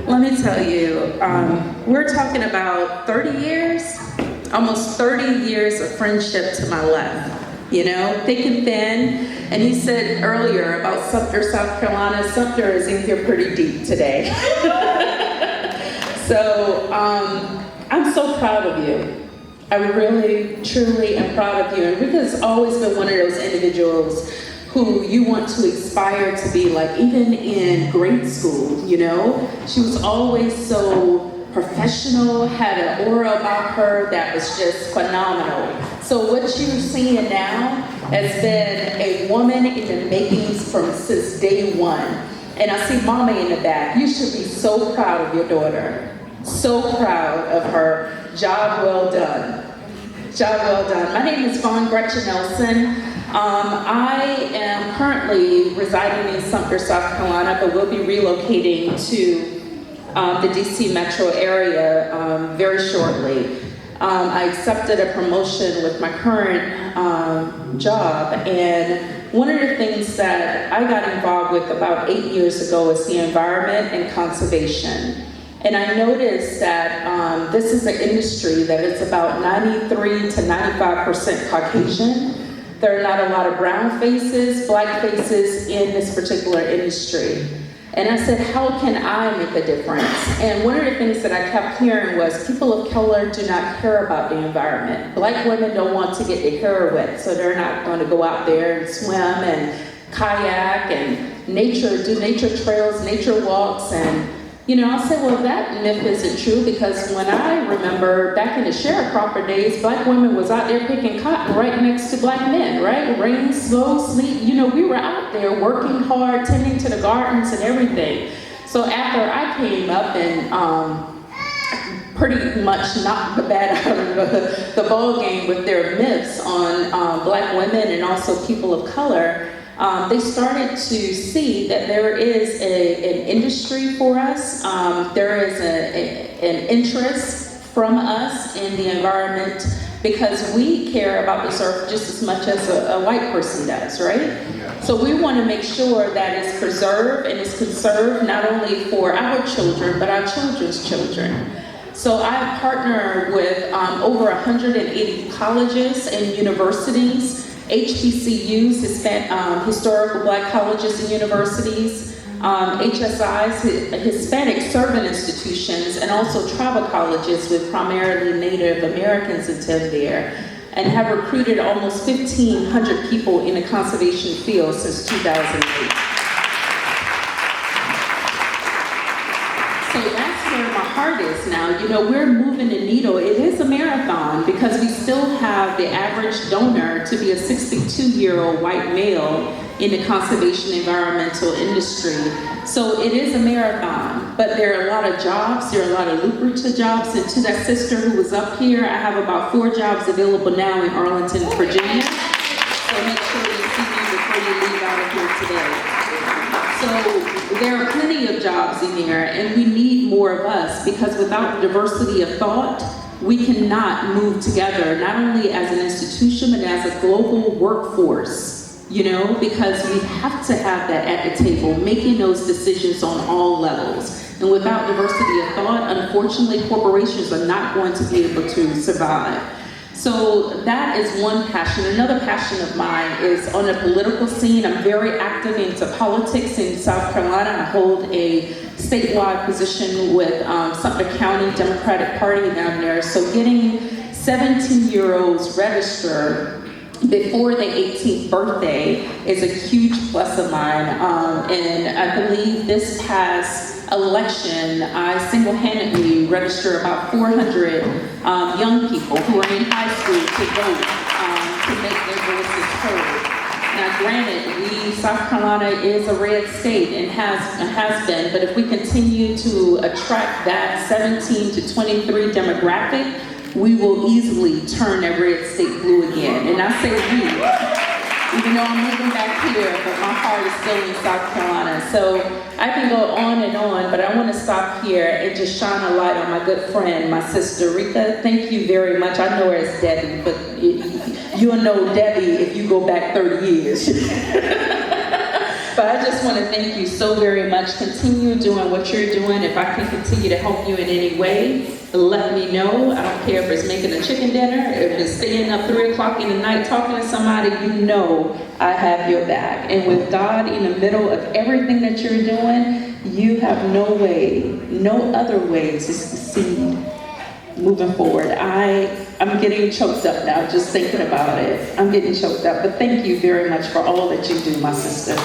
Let me tell you, we're talking about 30 years, almost 30 years of friendship to my left, you know, thick and thin. And he said earlier about Sumter, South Carolina, Sumter is in here pretty deep today. So I'm so proud of you. I really, truly am proud of you. And Rita's always been one of those individuals who you want to aspire to be like, even in grade school, you know? She was always so professional, had an aura about her that was just phenomenal. So what you're seeing now has been a woman in the makings since day one. And I see Mommy in the back. You should be so proud of your daughter. So proud of her. Job well done. Job well done. My name is Vongretchen Nelson. I am currently residing in Sumter, South Carolina, but we'll be relocating to the DC metro area very shortly. I accepted a promotion with my current job, and one of the things that I got involved with about 8 years ago is the environment and conservation. And I noticed that this is an industry that is about 93 to 95% Caucasian. There are not a lot of brown faces, black faces in this particular industry. And I said, how can I make a difference? And one of the things that I kept hearing was people of color do not care about the environment. Black women don't want to get their hair wet, so they're not going to go out there and swim and kayak and do nature trails, nature walks. And you know, I said, well, that myth isn't true, because when I remember back in the sharecropper days, black women was out there picking cotton right next to black men, right? Rain, snow, sleet, you know, we were out there working hard, tending to the gardens and everything. So after I came up and pretty much knocked the bat out of the ball game with their myths on black women and also people of color, they started to see that there is an industry for us. There is an interest from us in the environment, because we care about this earth just as much as a white person does, right? Yeah. So we want to make sure that it's preserved and it's conserved not only for our children, but our children's children. So I've partnered with over 180 colleges and universities, HBCUs, historical black colleges and universities, HSIs, Hispanic servant institutions, and also tribal colleges with primarily Native Americans attend there, and have recruited almost 1,500 people in the conservation field since 2008. So that's where my heart is now. You know, we're moving the needle. It is a marathon, because we still have the average donor to be a 62-year-old white male in the conservation environmental industry. So it is a marathon, but there are a lot of jobs, there are a lot of lucrative jobs. And to that sister who was up here, I have about 4 jobs available now in Arlington, Virginia. So make sure you see me before you leave out of here today. So there are plenty of jobs in here, and we need more of us, because without diversity of thought, we cannot move together, not only as an institution, but as a global workforce, you know, because we have to have that at the table, making those decisions on all levels. And without diversity of thought, unfortunately, corporations are not going to be able to survive. So that is one passion. Another passion of mine is on the political scene. I'm very active into politics in South Carolina. I hold a statewide position with Sumter County Democratic Party down there. So getting 17-year-olds registered before their 18th birthday is a huge plus of mine. And I believe this past election, I single-handedly registered about 400 young people who are in high school to vote, to make their voices heard. Now granted, South Carolina is a red state and has been, but if we continue to attract that 17 to 23 demographic, we will easily turn that red state blue again. And I say we, even though I'm moving back here, but my heart is still in South Carolina. So I can go on and on, but I want to stop here and just shine a light on my good friend, my sister Rika. Thank you very much. I know her as Debbie, but you'll know Debbie if you go back 30 years. But I just want to thank you so very much. Continue doing what you're doing. If I can continue to help you in any way, let me know. I don't care if it's making a chicken dinner, if it's staying up 3 o'clock in the night talking to somebody, you know I have your back. And with God in the middle of everything that you're doing, you have no way, no other way to succeed moving forward. I'm getting choked up now just thinking about it. I'm getting choked up. But thank you very much for all that you do, my sister.